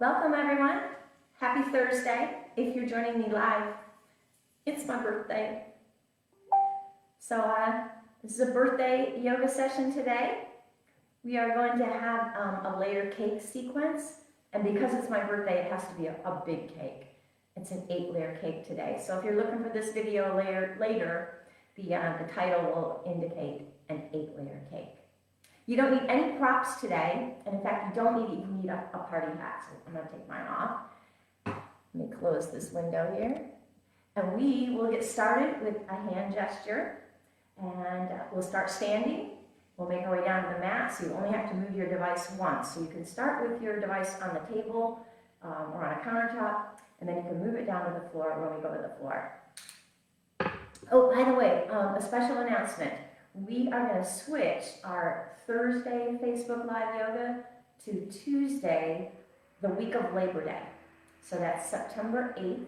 Welcome everyone. Happy Thursday. If you're joining me live, it's my birthday. So this is a birthday yoga session today. We are going to have a layer cake sequence. And because it's my birthday, it has to be a big cake. It's an 8-layer cake today. So if you're looking for this video later, the title will indicate an 8-layer cake. You don't need any props today, and in fact, you don't need a party hat, so I'm gonna take mine off. Let me close this window here. And we will get started with a hand gesture, and we'll start standing. We'll make our way down to the mat, so you only have to move your device once. So you can start with your device on the table or on a countertop, and then you can move it down to the floor when we go to the floor. Oh, by the way, a special announcement. We are going to switch our Thursday Facebook Live Yoga to Tuesday, the week of Labor Day. So that's September 8th.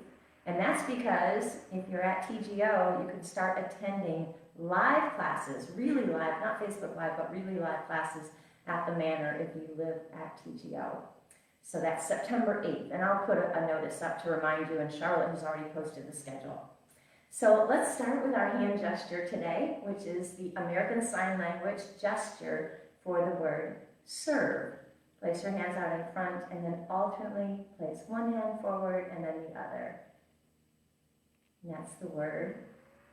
And that's because if you're at TGO, you can start attending live classes, really live, not Facebook Live, but really live classes at the Manor if you live at TGO. So that's September 8th. And I'll put a notice up to remind you, and Charlotte has already posted the schedule. So let's start with our hand gesture today, which is the American Sign Language gesture for the word serve. Place your hands out in front and then alternately place one hand forward and then the other. And that's the word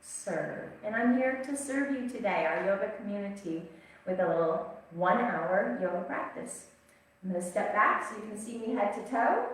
serve. And I'm here to serve you today, our yoga community, with a little 1-hour yoga practice. I'm going to step back so you can see me head to toe.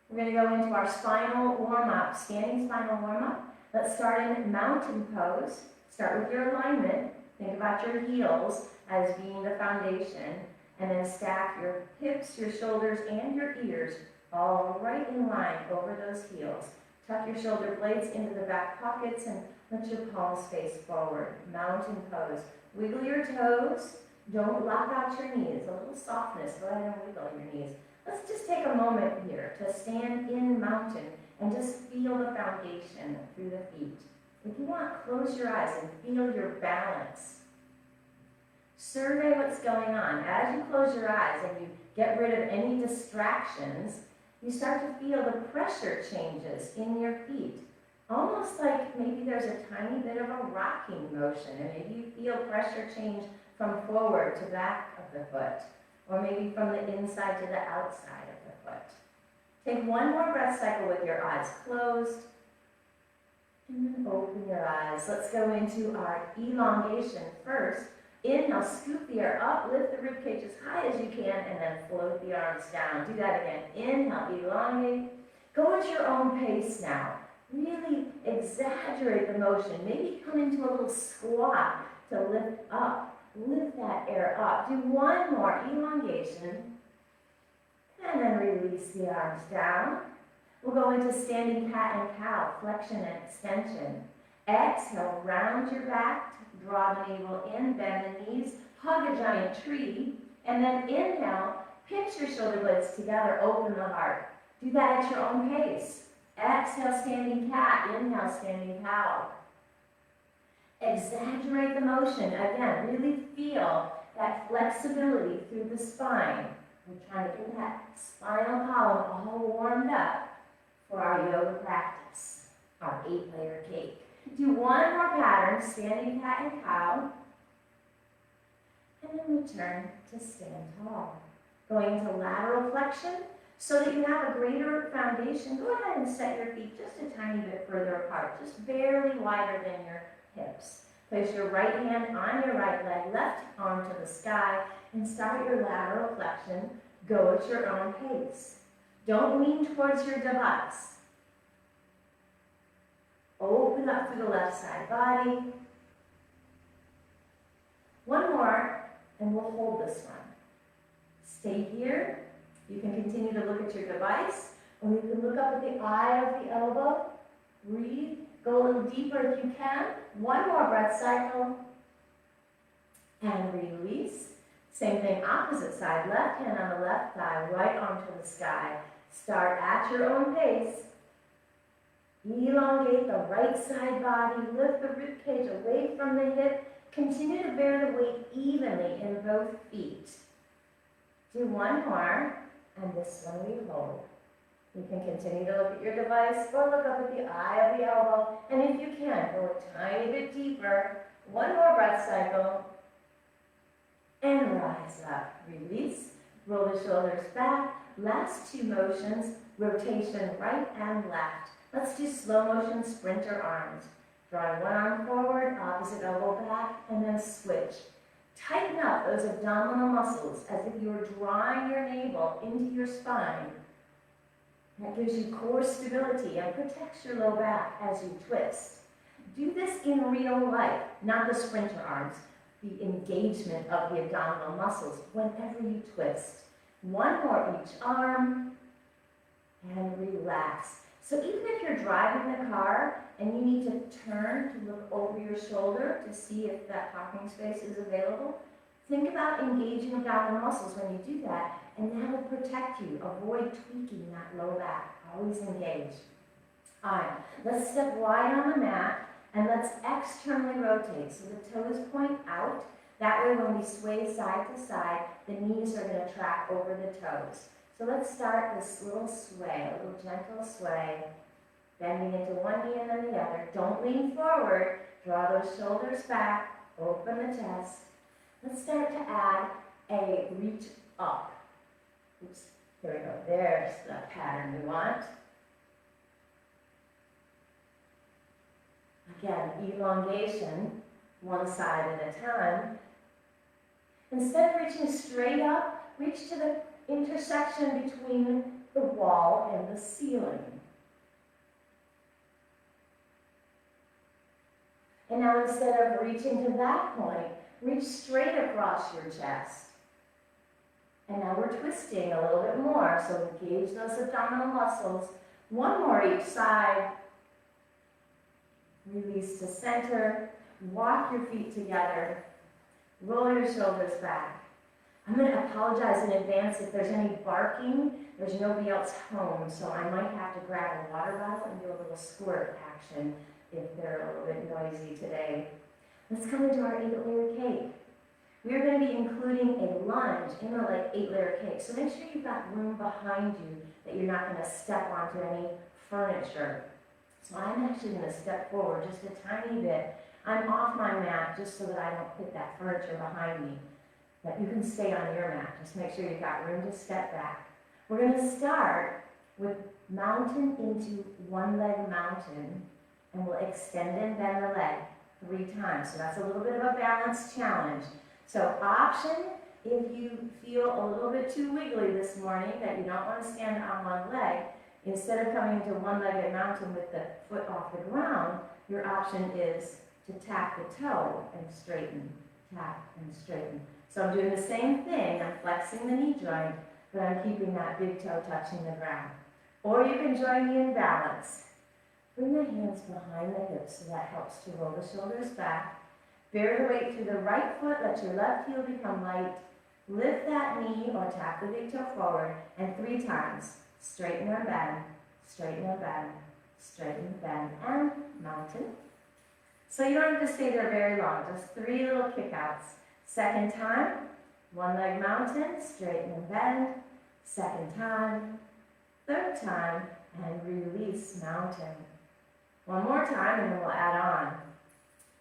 We're going to go into our spinal warm-up, standing spinal warm-up. Let's start in mountain pose. Start with your alignment. Think about your heels as being the foundation. And then stack your hips, your shoulders, and your ears all right in line over those heels. Tuck your shoulder blades into the back pockets and let your palms face forward. Mountain pose. Wiggle your toes. Don't lock out your knees. A little softness. Go ahead and wiggle your knees. Let's just take a moment here to stand in mountain and just feel the foundation through the feet. If you want, close your eyes and feel your balance. Survey what's going on. As you close your eyes and you get rid of any distractions, you start to feel the pressure changes in your feet. Almost like maybe there's a tiny bit of a rocking motion, and maybe you feel pressure change from forward to back of the foot, or maybe from the inside to the outside of the foot. Take one more breath cycle with your eyes closed, and then open your eyes. Let's go into our elongation first. Inhale, scoop the air up, lift the rib cage as high as you can, and then float the arms down. Do that again. Inhale, elongate. Go at your own pace now. Really exaggerate the motion. Maybe come into a little squat to lift up. Lift that air up. Do one more elongation. And then release the arms down. We'll go into standing cat and cow, flexion and extension. Exhale, round your back, draw the navel in, bend the knees, hug a giant tree, and then inhale, pinch your shoulder blades together, open the heart. Do that at your own pace. Exhale, standing cat, inhale, standing cow. Exaggerate the motion. Again, really feel that flexibility through the spine. We're trying to get that spinal column all warmed up for our yoga practice, our 8-layer cake. Do one more pattern, standing cat and cow, and then return to stand tall. Going into lateral flexion so that you have a greater foundation. Go ahead and set your feet just a tiny bit further apart, just barely wider than your hips. Place your right hand on your right leg, left arm to the sky, and start your lateral flexion. Go at your own pace. Don't lean towards your device. Open up through the left side body. One more, and we'll hold this one. Stay here. You can continue to look at your device, or you can look up at the eye of the elbow. Breathe. Go a little deeper if you can. One more breath cycle. And release. Same thing, opposite side. Left hand on the left thigh, right arm to the sky. Start at your own pace. Elongate the right side body. Lift the rib cage away from the hip. Continue to bear the weight evenly in both feet. Do one more. And this this when we hold. You can continue to look at your device or look up at the eye of the elbow. And if you can, go a tiny bit deeper. One more breath cycle. And rise up. Release. Roll the shoulders back. Last two motions, rotation right and left. Let's do slow motion sprinter arms. Drawing one arm forward, opposite elbow back, and then switch. Tighten up those abdominal muscles as if you were drawing your navel into your spine. That gives you core stability and protects your low back as you twist. Do this in real life, not the sprinter arms, the engagement of the abdominal muscles whenever you twist. One more each arm, and relax. So even if you're driving the car and you need to turn to look over your shoulder to see if that parking space is available, think about engaging abdominal muscles when you do that, and that will protect you. Avoid tweaking that low back. Always engage. All right, let's step wide on the mat, and let's externally rotate. So the toes point out. That way when we sway side to side, the knees are going to track over the toes. So let's start this little sway, a little gentle sway, bending into one knee and then the other. Don't lean forward. Draw those shoulders back. Open the chest. Let's start to add a reach up. Oops, here we go. There's the pattern we want. Again, elongation, one side at a time. Instead of reaching straight up, reach to the intersection between the wall and the ceiling. And now instead of reaching to that point, reach straight across your chest. And now we're twisting a little bit more, so engage those abdominal muscles. One more each side. Release to center. Walk your feet together. Roll your shoulders back. I'm going to apologize in advance if there's any barking. There's nobody else home, so I might have to grab a water bottle and do a little squirt action if they're a little bit noisy today. Let's come into our 8-layer cake. We're going to be including a lunge in a 8-layer cake. So make sure you've got room behind you, that you're not going to step onto any furniture. So I'm actually going to step forward just a tiny bit. I'm off my mat just so that I don't hit that furniture behind me. But you can stay on your mat. Just make sure you've got room to step back. We're going to start with mountain into one-leg mountain, and we'll extend and bend the leg 3 times. So that's a little bit of a balance challenge. So option, if you feel a little bit too wiggly this morning, that you don't want to stand on one leg, instead of coming into one-legged mountain with the foot off the ground, your option is to tap the toe and straighten, tap and straighten. So I'm doing the same thing. I'm flexing the knee joint, but I'm keeping that big toe touching the ground. Or you can join me in balance. Bring the hands behind the hips so that helps to roll the shoulders back. Bear the weight through the right foot. Let your left heel become light. Lift that knee or tap the big toe forward, and 3 times. Straighten and bend, straighten and bend, straighten and bend, and mountain. So you don't have to stay there very long, just 3 little kickouts. Second time, one-leg mountain, straighten and bend. Second time, third time, and release mountain. One more time, and then we'll add on.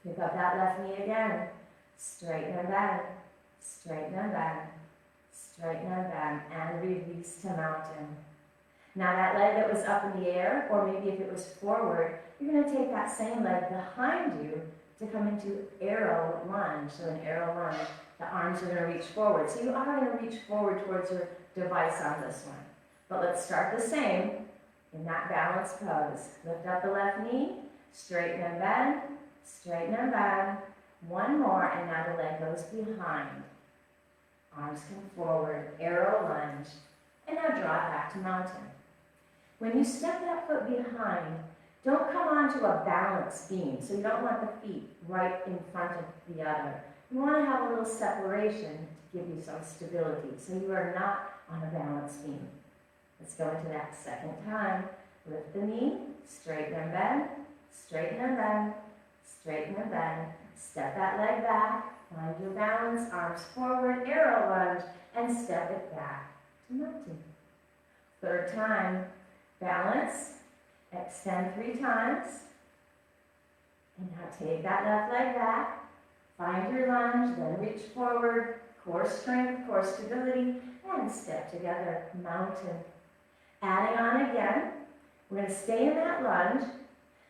Pick up that left knee again. Straighten and bend, straighten and bend, straighten and bend, and release to mountain. Now that leg that was up in the air, or maybe if it was forward, you're going to take that same leg behind you to come into arrow lunge. So an arrow lunge, the arms are going to reach forward. So you are going to reach forward towards your device on this one. But let's start the same in that balanced pose. Lift up the left knee, straighten and bend, straighten and bend. One more, and now the leg goes behind. Arms come forward, arrow lunge, and now draw it back to mountain. When you step that foot behind, don't come onto a balance beam. So you don't want the feet right in front of the other. You want to have a little separation to give you some stability. So you are not on a balance beam. Let's go into that second time. Lift the knee, straighten and bend, straighten and bend, straighten and bend. Step that leg back, find your balance, arms forward, arrow lunge, and step it back to mountain. Third time, balance, extend 3 times. And now take that left leg back, find your lunge, then reach forward, core strength, core stability, and step together, mountain. Adding on again, we're going to stay in that lunge,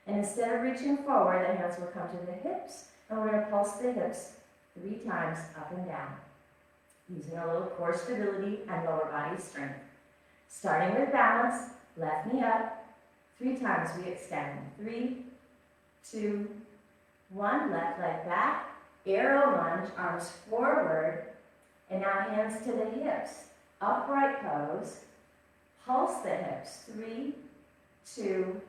and instead of reaching forward, the hands will come to the hips, and we're going to pulse the hips 3 times up and down, using a little core stability and lower body strength. Starting with balance, left knee up, 3 times we extend. 3, 2, 1, left leg back, arrow lunge, arms forward, and now hands to the hips. Upright pose, pulse the hips. 3, 2,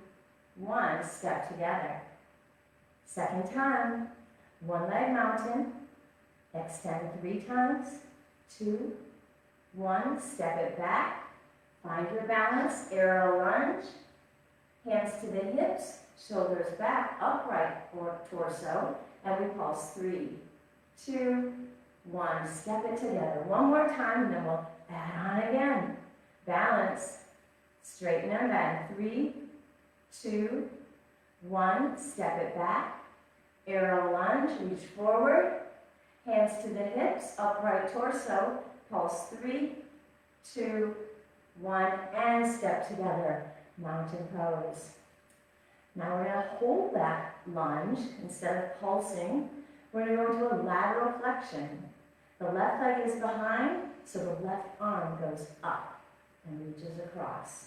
1, step together. Second time, 1 leg mountain, extend 3 times. 2, 1, step it back, find your balance, arrow lunge, hands to the hips, shoulders back, upright or torso, and we pulse. 3, 2, 1, step it together. One more time, and then we'll add on again. Balance, straighten and bend. 3, 2, 1, step it back, arrow lunge, reach forward, hands to the hips, upright torso, pulse. 3, 2, 1, and step together, mountain pose. Now we're going to hold that lunge. Instead of pulsing, we're going to go into a lateral flexion. The left leg is behind, so the left arm goes up and reaches across.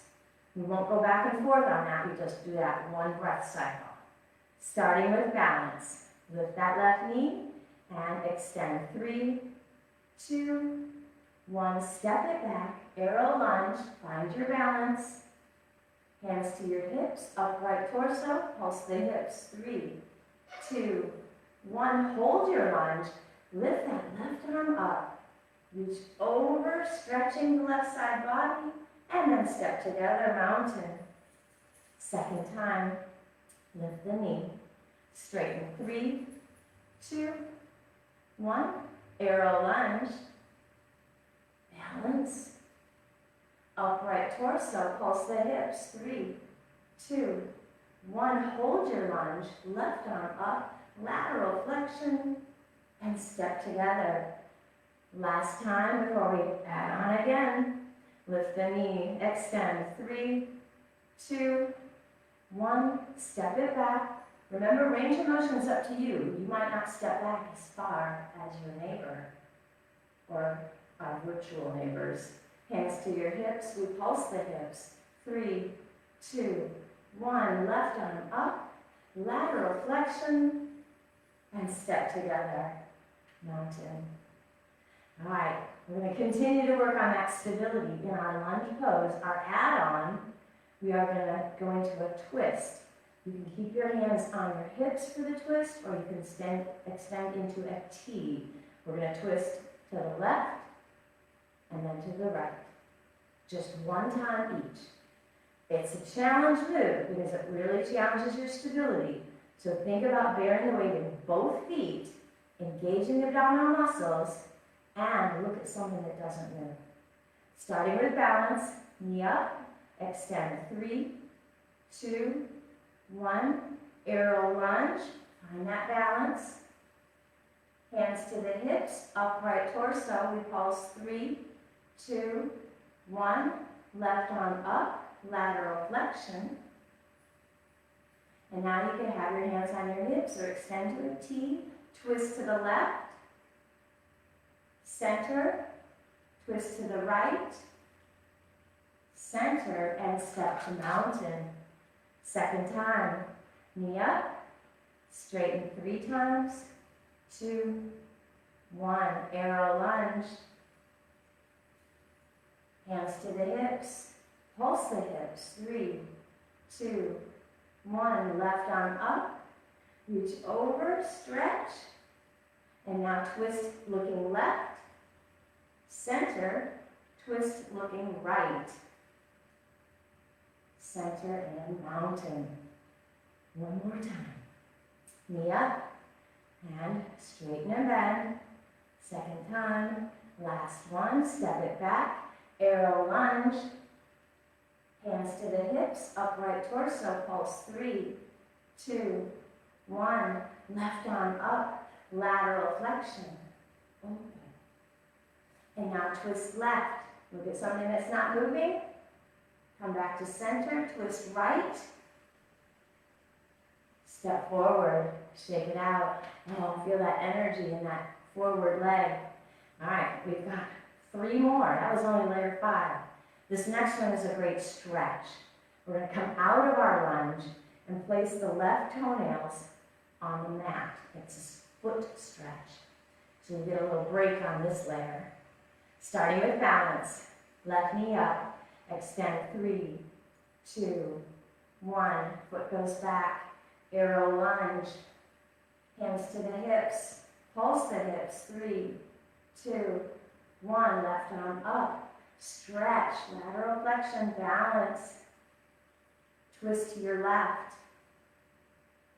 We won't go back and forth on that, we just do that one breath cycle. Starting with balance. Lift that left knee and extend. 3, 2, 1, step it back, arrow lunge, find your balance. Hands to your hips, upright torso, pulse the hips. 3, 2, 1, hold your lunge, lift that left arm up, reach over, stretching the left side body, and then step together, mountain. Second time, lift the knee, straighten. 3, 2, 1, arrow lunge, balance. Upright torso, pulse the hips. 3, 2, 1, hold your lunge, left arm up, lateral flexion, and step together. Last time before we add on again. Lift the knee, extend. 3, 2, 1, step it back. Remember, range of motion is up to you. You might not step back as far as your neighbor or our virtual neighbors. Hands to your hips, we pulse the hips. 3, 2, 1, left arm up, lateral flexion, and step together, mountain. All right, we're going to continue to work on that stability in our lunge pose. Our add-on, we are going to go into a twist. You can keep your hands on your hips for the twist, or you can extend into a T. We're going to twist to the left, and then to the right. Just one time each. It's a challenge move because it really challenges your stability. So think about bearing the weight in both feet, engaging the abdominal muscles, and look at something that doesn't move. Starting with balance, knee up, extend. 3, 2, 1, arrow lunge, find that balance. Hands to the hips, upright torso, we pulse. 3, 2, 1, left arm up, lateral flexion. And now you can have your hands on your hips or extend to a T, twist to the left, center, twist to the right, center, and step to mountain. Second time, knee up, straighten 3 times, 2, 1, arrow lunge. Hands to the hips, pulse the hips. 3, 2, 1, left arm up, reach over, stretch, and now twist looking left, center, twist looking right, center, and mountain. One more time. Knee up, and straighten and bend. Second time, last one, step it back, arrow lunge, Hands to the hips, upright torso, pulse 3, 2, 1. Left arm up, lateral flexion. Open. And now twist left. Look at something that's not moving. Come back to center, twist right. Step forward, shake it out. Oh, feel that energy in that forward leg. All right, we've got 3 more. That was only layer 5. This next one is a great stretch. We're going to come out of our lunge and place the left toenails on the mat. It's a foot stretch. So you get a little break on this layer. Starting with balance. Left knee up. Extend 3, 2, 1. Foot goes back. Arrow lunge. Hands to the hips. Pulse the hips. 3, 2, 1. Left arm up. Stretch, lateral flexion, balance. Twist to your left.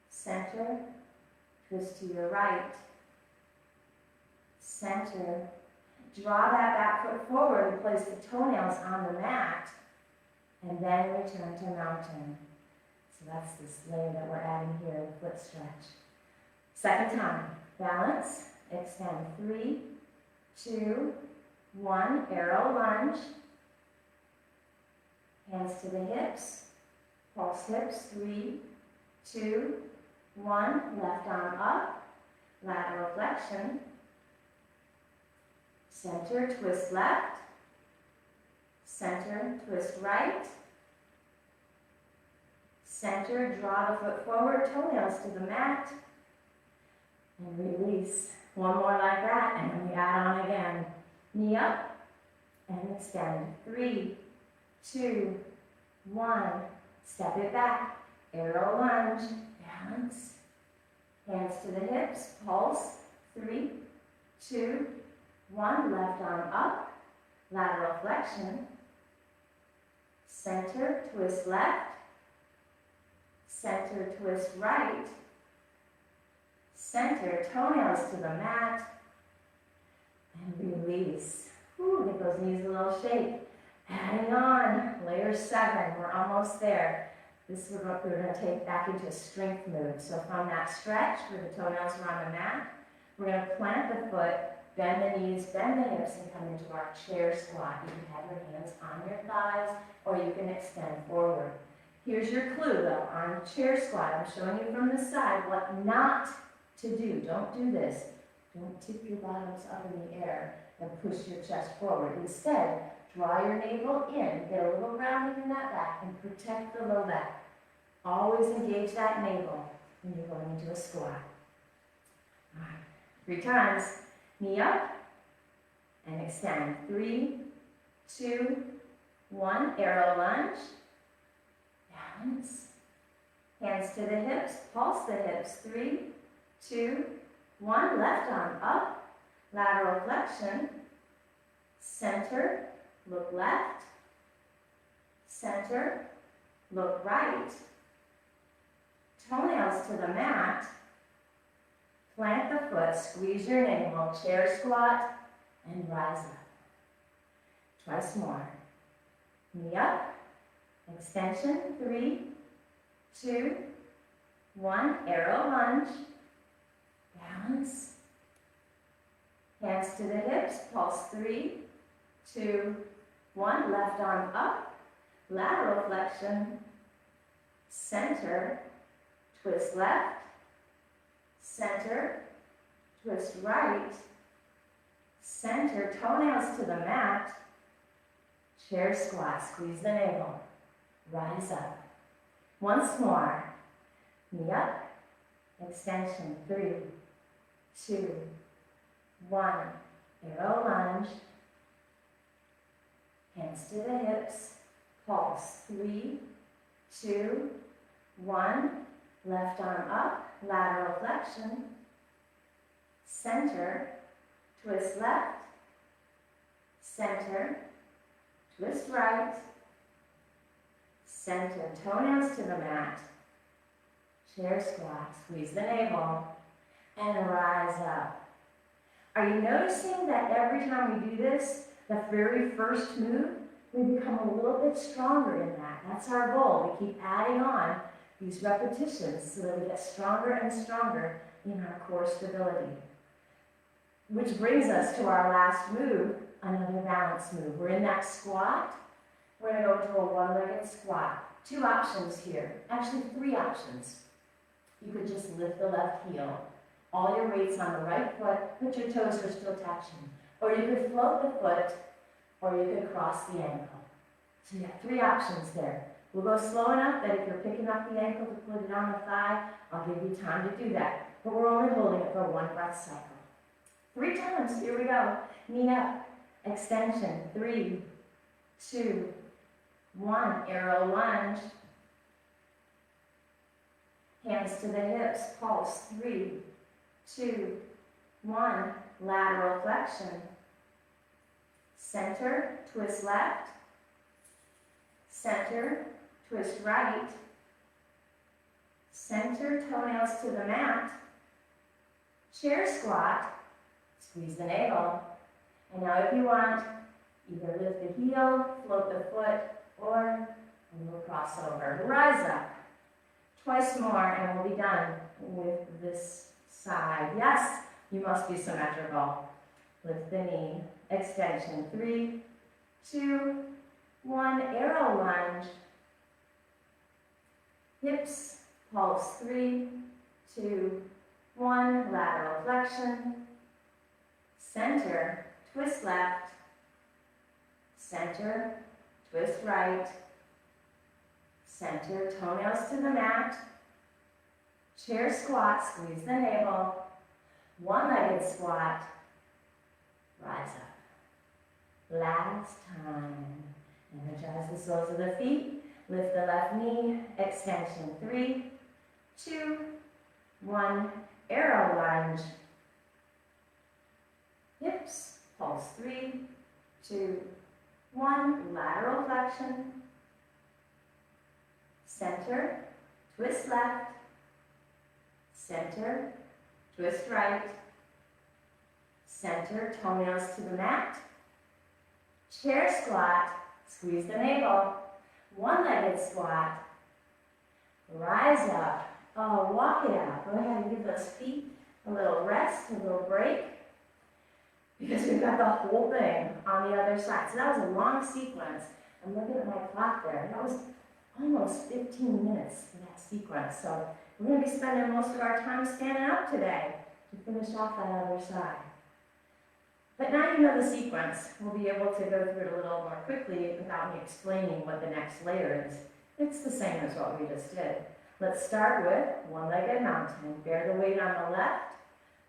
Center. Twist to your right. Center. Draw that back foot forward and place the toenails on the mat. And then return to mountain. So that's this layer that we're adding here, the foot stretch. Second time. Balance. Extend 3, 2, 1, arrow lunge. Hands to the hips. Pulse hips. 3, 2, 1. Left arm up. Lateral flexion. Center, twist left. Center, twist right. Center, draw the foot forward, toenails to the mat. And release. One more like that, and then we add on again. Knee up and extend. 3, 2, 1. Step it back. Arrow lunge. Balance. Hands to the hips. Pulse. 3, 2, 1. Left arm up. Lateral flexion. Center. Twist left. Center. Twist right. Center. Toenails to the mat. And release. Ooh, give those knees a little shake. Adding on, layer 7, we're almost there. This we're going to take back into a strength mood. So from that stretch where the toenails are on the mat, we're going to plant the foot, bend the knees, bend the hips, and come into our chair squat. You can have your hands on your thighs, or you can extend forward. Here's your clue though, on chair squat. I'm showing you from the side what not to do. Don't do this. Don't tip your bottoms up in the air and push your chest forward. Instead, draw your navel in, get a little rounding in that back, and protect the low back. Always engage that navel when you're going into a squat. All right. 3 times. Knee up and extend. 3, 2, 1. Arrow lunge. Balance. Hands to the hips. Pulse the hips. 3, 2, 1. Left arm up. Lateral flexion. Center. Look left. Center. Look right. Toenails to the mat. Plant the foot. Squeeze your navel. Chair squat. And rise up. Twice more. Knee up. Extension. 3, 2, 1. Arrow lunge. Balance. Hands to the hips. Pulse. 3, 2, 1. Left arm up. Lateral flexion. Center. Twist left. Center. Twist right. Center. Toenails to the mat. Chair squat. Squeeze the navel. Rise up. Once more. Knee up. Extension. 3, 2, 1. Arrow lunge. Hands to the hips. Pulse. 3, 2, 1. Left arm up. Lateral flexion. Center. Twist left. Center. Twist right. Center. Toenails to the mat. Chair squat. Squeeze the navel. And rise up. Are you noticing that every time we do this, the very first move we become a little bit stronger in that. That's our goal. We keep adding on these repetitions so that we get stronger and stronger in our core stability. Which brings us to our last move, another balance move. We're in that squat. We're going to go into a one-legged squat. 2 options here, actually 3 options. You could just lift the left heel. All your weight's on the right foot, but your toes are still touching. Or you could float the foot, or you could cross the ankle. So you have 3 options there. We'll go slow enough that if you're picking up the ankle to put it on the thigh, I'll give you time to do that. But we're only holding it for 1 breath cycle. 3 times, here we go. Knee up, extension, 3, 2, 1, arrow lunge. Hands to the hips, pulse, 3, 2, 1, lateral flexion. Center, twist left. Center, twist right. Center, toenails to the mat. Chair squat, squeeze the navel. And now if you want, either lift the heel, float the foot, or a little crossover. Rise up. Twice more and we'll be done with this side. Yes, you must be symmetrical. Lift the knee, extension, 3, 2, 1, arrow lunge. Hips, pulse, 3, 2, 1, lateral flexion. Center, twist left. Center, twist right. Center, toenails to the mat. Chair squat, squeeze the navel. One-legged squat. Rise up. Last time. Energize the soles of the feet. Lift the left knee. Extension, 3, 2, 1. Arrow lunge. Hips, pulse, 3, 2, 1. Lateral flexion. Center, twist left. Center, twist right. Center, toenails to the mat. Chair squat, squeeze the navel. One-legged squat. Rise up. Oh, walk it out. Go ahead and give those feet a little rest, a little break. Because we've got the whole thing on the other side. So that was a long sequence. I'm looking at my clock there. That was almost 15 minutes for that sequence. So we're going to be spending most of our time standing up today to finish off that other side. But now you know the sequence. We'll be able to go through it a little more quickly without me explaining what the next layer is. It's the same as what we just did. Let's start with one-legged mountain. Bear the weight on the left.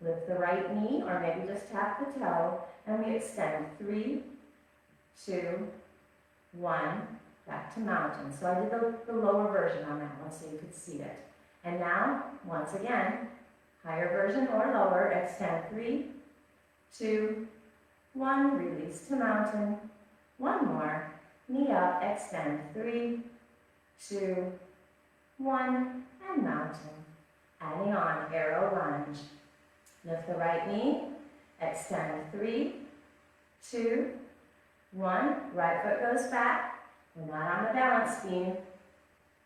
Lift the right knee, or maybe just tap the toe, and we extend. 3, 2, 1. Back to mountain. So I did the lower version on that one so you could see it. And now, once again, higher version or lower, extend. 3, 2, 1, release to mountain. One more, knee up, extend. 3, 2, 1, and mountain. Adding on, arrow lunge. Lift the right knee, extend. 3, 2, 1, right foot goes back. We're not on the balance beam.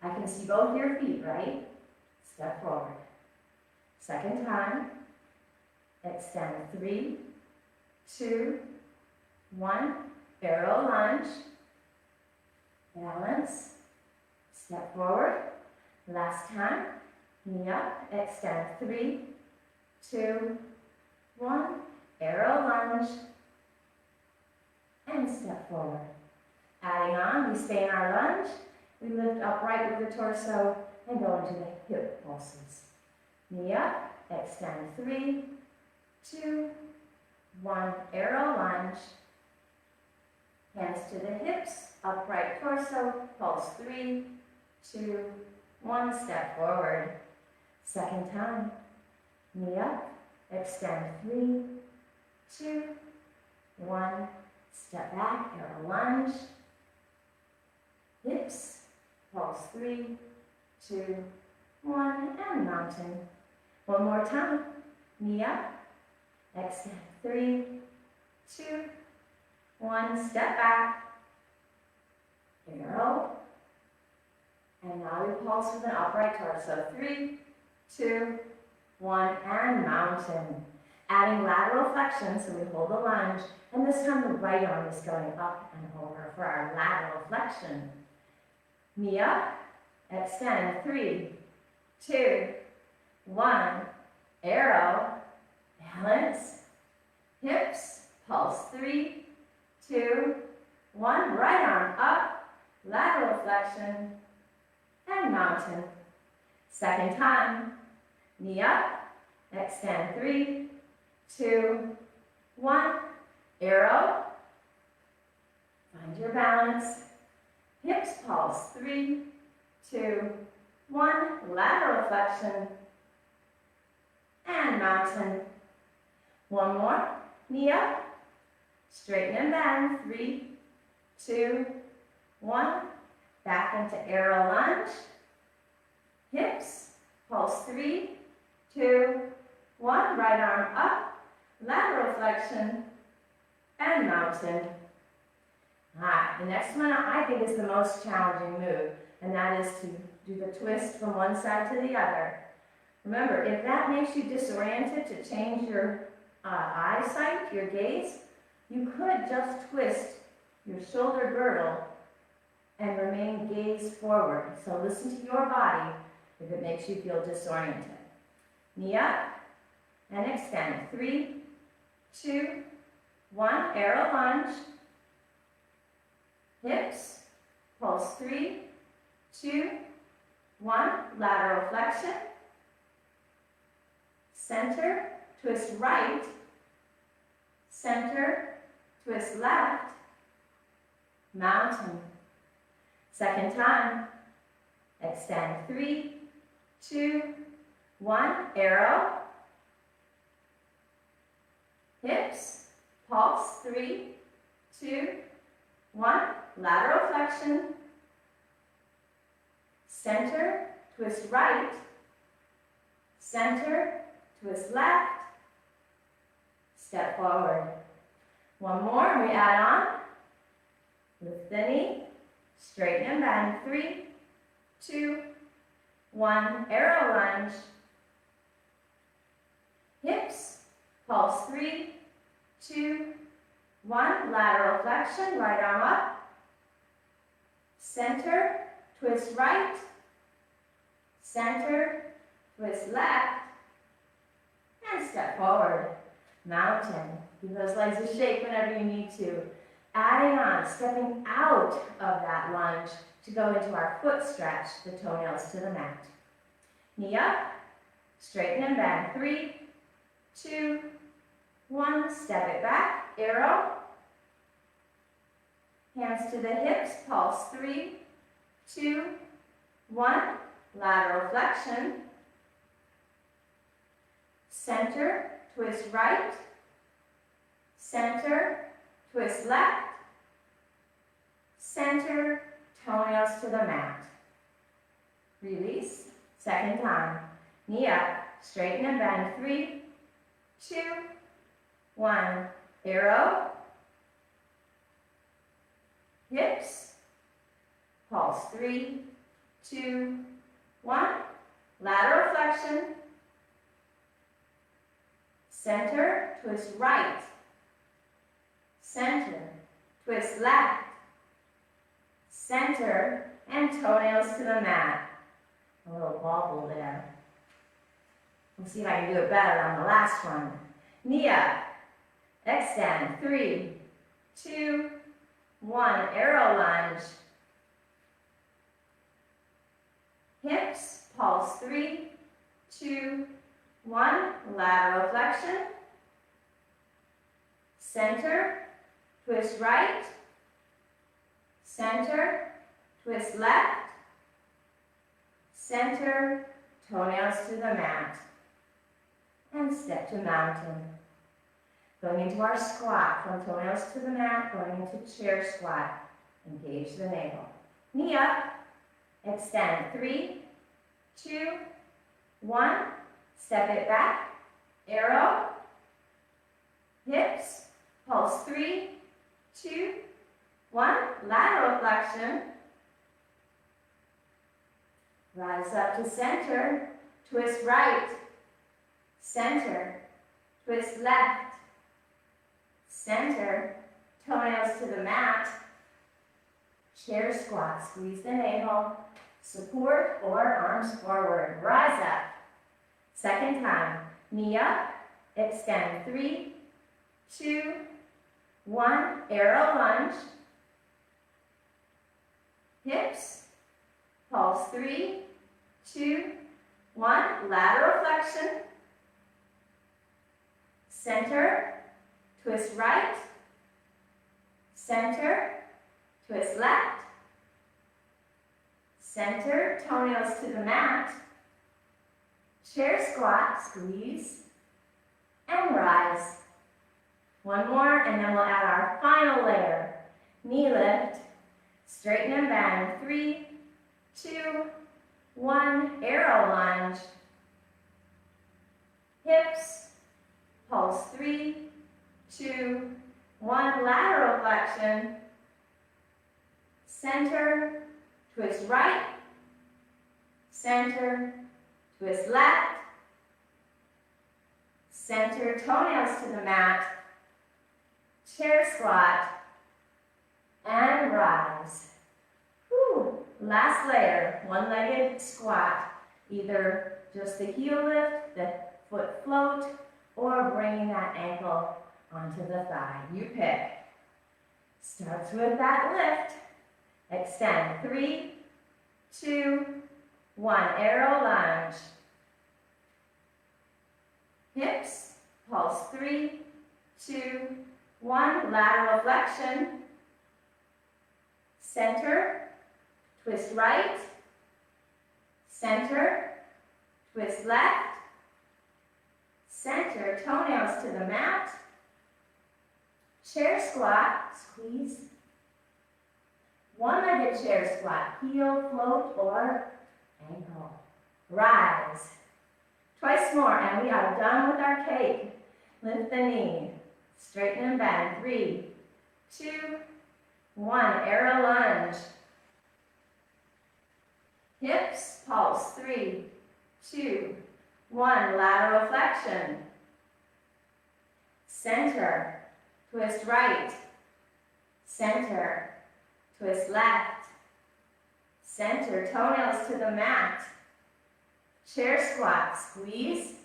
I can see both your feet, right? Step forward. Second time. Extend. 3, 2, 1. Arrow lunge. Balance. Step forward. Last time. Knee up. Extend. 3, 2, 1. Arrow lunge. And step forward. Adding on, we stay in our lunge. We lift upright with the torso and go into the hip pulses. Knee up, extend. 3, 2, 1. Arrow lunge. Hands to the hips, upright torso, pulse. 3, 2, 1. Step forward. Second time. Knee up, extend. 3, 2, 1. Step back, arrow lunge. Hips, pulse. 3, 2, 1, and mountain. One more time. Knee up, extend. 3, 2, 1. Step back, arrow. And now we pulse with an upright torso. 3, 2, 1, and mountain. Adding lateral flexion, so we hold the lunge, and this time the right arm is going up and over for our lateral flexion. Knee up, extend. 3, 2, 1, arrow, balance, hips, pulse. 3, 2, 1, right arm up, lateral flexion, and mountain. Second time, knee up, extend. 3, 2, 1, arrow, find your balance, hips pulse. 3, 2, 1, lateral flexion, and mountain. One more, knee up, straighten and bend. 3, 2, 1, back into arrow lunge, hips, pulse. 3, 2, 1, right arm up, lateral flexion, and mountain. All right, the next one I think is the most challenging move, and that is to do the twist from one side to the other. Remember, if that makes you disoriented to change your eyesight, your gaze, you could just twist your shoulder girdle and remain gaze forward. So listen to your body if it makes you feel disoriented. Knee up and extend. 3, 2, 1, arrow lunge. Hips, pulse. 3, 2, 1, lateral flexion. Center, twist right. Center, twist left. Mountain. Second time, extend. 3, 2, 1, arrow. Hips, pulse. 3, 2, 1, lateral flexion. Center, twist right. Center, twist left. Step forward. One more, and we add on. Lift the knee, straighten and bend. 3, 2, 1, arrow lunge. Hips, pulse. 3, 2, 1, lateral flexion, right arm up. Center, twist right. Center, twist left. And step forward. Mountain. Give those legs a shake whenever you need to. Adding on, stepping out of that lunge to go into our foot stretch, the toenails to the mat. Knee up, straighten and bend. 3, 2, 1, step it back, arrow. Hands to the hips, pulse. 3, 2, 1, lateral flexion. Center, twist right. Center, twist left. Center, toenails to the mat. Release. Second time. Knee up, straighten and bend. 3, 2, 1, arrow. Hips, pulse. 3, 2, 1, lateral flexion. Center, twist right. Center, twist left. Center, and toenails to the mat. A little wobble there. We'll see if I can do it better on the last one. Knee up, extend. 3, 2, 1, arrow lunge. Hips, pulse. 3, 2, 1, lateral flexion. Center, twist right. Center, twist left. Center, toenails to the mat. And step to mountain. Going into our squat, from toenails to the mat, going into chair squat. Engage the navel. Knee up, extend. 3, 2, 1, step it back, arrow. Hips, pulse. 3, 2, 1, lateral flexion. Rise up to center, twist right, center, twist left, center, toenails to the mat, chair squat, squeeze the navel, support or arms forward, rise up. Second time, knee up, extend, 3, 2, 1, arrow lunge, hips, pulse, 3, 2, 1, lateral flexion, center, twist right, center, twist left, center, toenails to the mat, chair squat, squeeze, and rise. One more, and then we'll add our final layer. Knee lift, straighten and bend, 3, 2, 1, arrow lunge, hips, pulse, 3, 2, 1, lateral flexion, center, twist right, center, twist left, center, toenails to the mat, chair squat, and rise. Whew. Last layer, one-legged squat, either just the heel lift, the foot float, or bringing that ankle onto the thigh. You pick. Starts with that lift. Extend, 3, 2, 1, arrow lunge. Hips, pulse, 3, 2, 1, lateral flexion. Center, twist right, center, twist left, center, toenails to the mat, chair squat, squeeze, one-legged chair squat, heel, float, or ankle, rise. Twice more, and we are done with our cake. Lift the knee, straighten and bend, 3, 2, 1, arrow lunge. Hips, pulse, 3, 2, 1, lateral flexion. Center, twist right, center, twist left, center, toenails to the mat, chair squat, squeeze,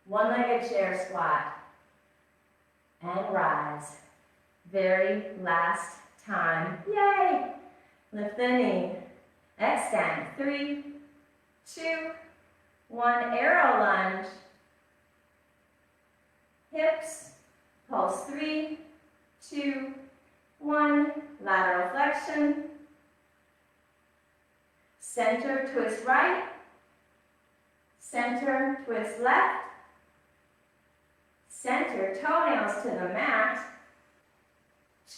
one-legged chair squat, and rise. Very last time, yay! Lift the knee, extend, 3, 2, 1, arrow lunge, hips, pulse, 3, 2, 1, lateral flexion, center, twist right, center, twist left, center, toenails to the mat,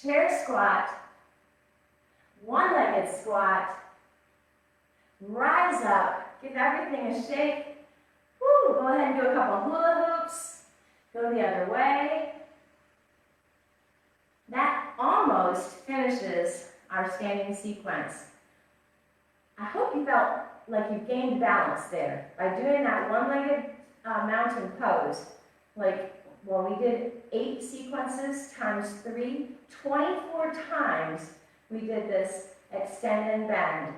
chair squat, one-legged squat, rise up, give everything a shake. Woo, go ahead and do a couple hula hoops, go the other way. That almost finishes our standing sequence. I hope you felt like you gained balance there by doing that one-legged mountain pose. Well, we did 8 sequences times 3, 24 times we did this extend and bend.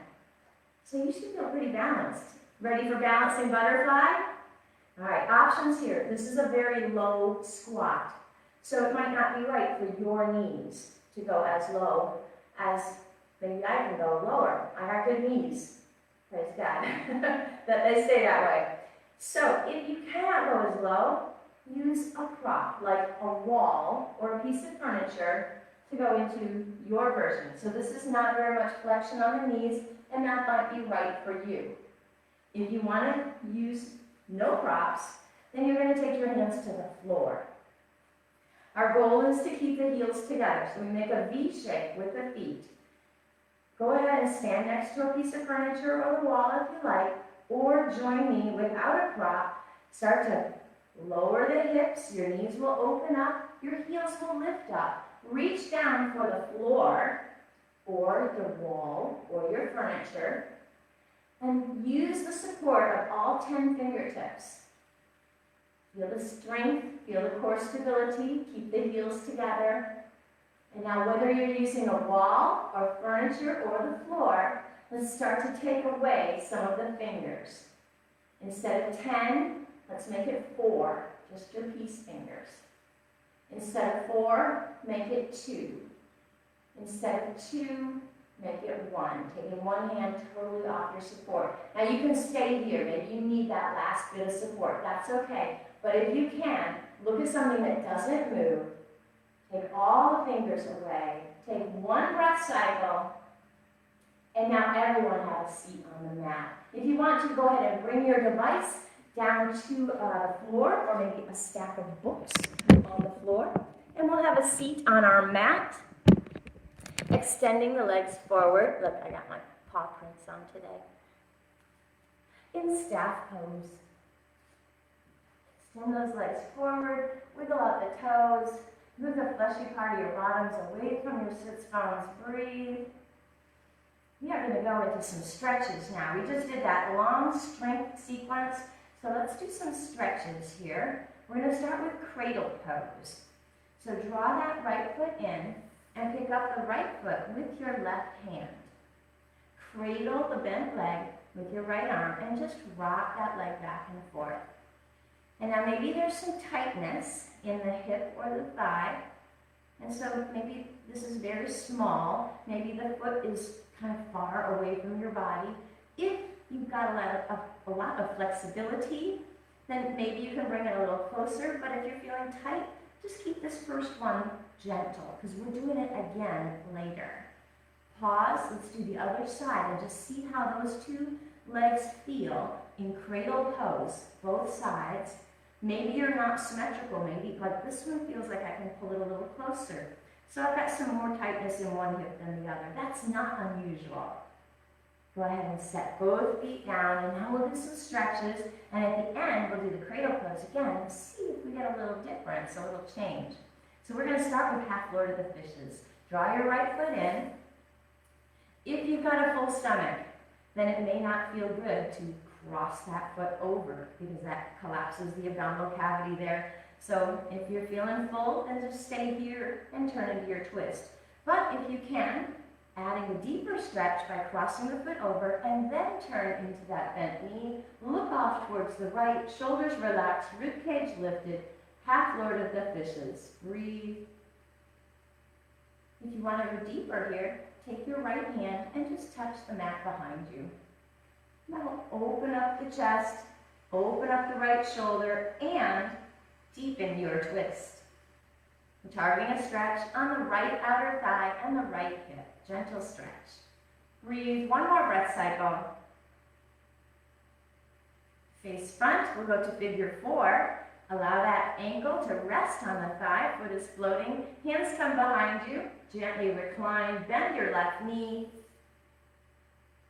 So you should feel pretty balanced. Ready for balancing butterfly? All right, options here. This is a very low squat. So it might not be right for your knees to go as low as maybe I can go lower. I got good knees, praise God, that they stay that way. So if you cannot go as low, use a prop, like a wall or a piece of furniture to go into your version. So this is not very much flexion on the knees, and that might be right for you. If you want to use no props, then you're going to take your hands to the floor. Our goal is to keep the heels together, so we make a V shape with the feet. Go ahead and stand next to a piece of furniture or the wall if you like, or join me without a prop. Start to lower the hips, your knees will open up, your heels will lift up. Reach down for the floor, or the wall, or your furniture, And use the support of all 10 fingertips. Feel the strength, feel the core stability, keep the heels together. And now whether you're using a wall or furniture or the floor, let's start to take away some of the fingers. Instead of 10, let's make it 4, just your peace fingers. Instead of 4, make it 2. Instead of 2, make it 1. Taking one hand totally off your support. Now you can stay here. Maybe you need that last bit of support. That's okay. But if you can, look at something that doesn't move. Take all the fingers away. Take one breath cycle. And now everyone have a seat on the mat. If you want to, go ahead and bring your device down to the floor, or maybe a stack of books on the floor. And we'll have a seat on our mat. Extending the legs forward. Look, I got my paw prints on today. In staff pose. Extend those legs forward. Wiggle out the toes. Move the fleshy part of your bottoms away from your sits bones. Breathe. We are going to go into some stretches now. We just did that long strength sequence. So let's do some stretches here. We're going to start with cradle pose. So draw that right foot in. And pick up the right foot with your left hand. Cradle the bent leg with your right arm and just rock that leg back and forth. And now maybe there's some tightness in the hip or the thigh. And so maybe this is very small. Maybe the foot is kind of far away from your body. If you've got a lot of flexibility, then maybe you can bring it a little closer. But if you're feeling tight, just keep this first one gentle, because we're doing it again later. Pause, let's do the other side, and just see how those two legs feel in cradle pose, both sides. Maybe you're not symmetrical, maybe like this one feels like I can pull it a little closer. So I've got some more tightness in one hip than the other. That's not unusual. Go ahead and set both feet down, and now we'll do some stretches, and at the end, we'll do the cradle pose again and see if we get a little difference, a little change. So we're going to start with half floor to the fishes. Draw your right foot in. If you've got a full stomach, then it may not feel good to cross that foot over because that collapses the abdominal cavity there. So if you're feeling full, then just stay here and turn into your twist. But if you can, adding a deeper stretch by crossing the foot over and then turn into that bent knee. Look off towards the right, shoulders relaxed, ribcage lifted. Half floor to the fishes. Breathe. If you want to go deeper here, take your right hand and just touch the mat behind you. Now open up the chest, open up the right shoulder, and deepen your twist. We're targeting a stretch on the right outer thigh and the right hip. Gentle stretch. Breathe. One more breath cycle. Face front. We'll go to figure 4. Allow that ankle to rest on the thigh. Foot is floating. Hands come behind you. Gently recline. Bend your left knee.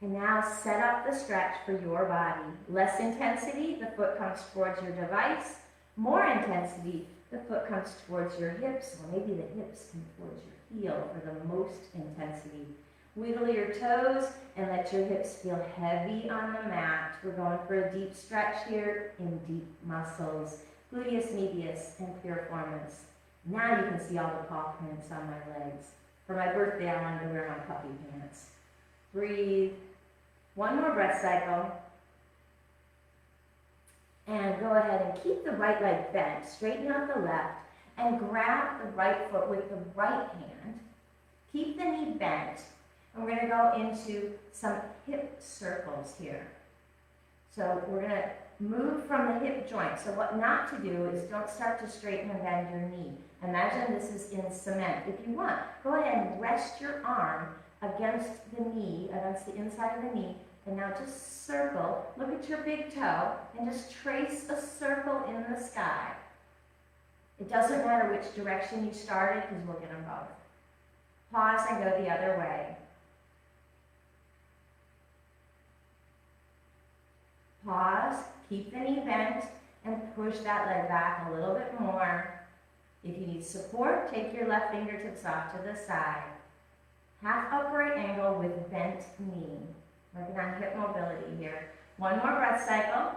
And now set up the stretch for your body. Less intensity. The foot comes towards your device. More intensity. The foot comes towards your hips. Or maybe the hips come towards your heel for the most intensity. Wiggle your toes and let your hips feel heavy on the mat. We're going for a deep stretch here in deep muscles. Gluteus medius and piriformis. Now you can see all the paw prints on my legs. For my birthday, I wanted to wear my puppy pants. Breathe. One more breath cycle. And go ahead and keep the right leg bent. Straighten out the left and grab the right foot with the right hand. Keep the knee bent. And we're going to go into some hip circles here. So we're going to move from the hip joint. So what not to do is don't start to straighten and bend your knee. Imagine this is in cement. If you want, go ahead and rest your arm against the knee, against the inside of the knee. And now just circle. Look at your big toe and just trace a circle in the sky. It doesn't matter which direction you started because we'll get them both. Pause and go the other way. Pause, keep the knee bent, and push that leg back a little bit more. If you need support, take your left fingertips off to the side. Half upright angle with bent knee. Working on hip mobility here. One more breath cycle.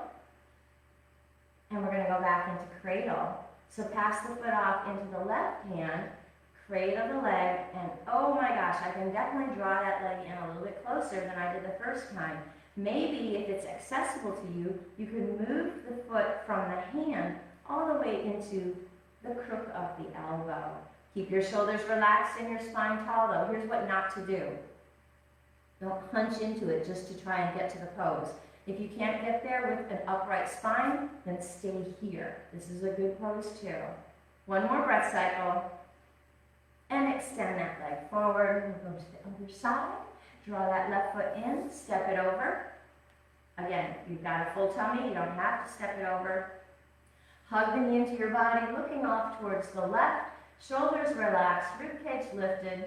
And we're going to go back into cradle. So pass the foot off into the left hand, cradle the leg, and oh my gosh, I can definitely draw that leg in a little bit closer than I did the first time. Maybe if it's accessible to you, you can move the foot from the hand all the way into the crook of the elbow. Keep your shoulders relaxed and your spine tall though. Here's what not to do. Don't hunch into it just to try and get to the pose. If you can't get there with an upright spine, then stay here. This is a good pose too. One more breath cycle. And extend that leg forward. We'll go to the other side. Draw that left foot in, step it over. Again, you've got a full tummy, you don't have to step it over. Hug the knee into your body, looking off towards the left. Shoulders relaxed, ribcage lifted.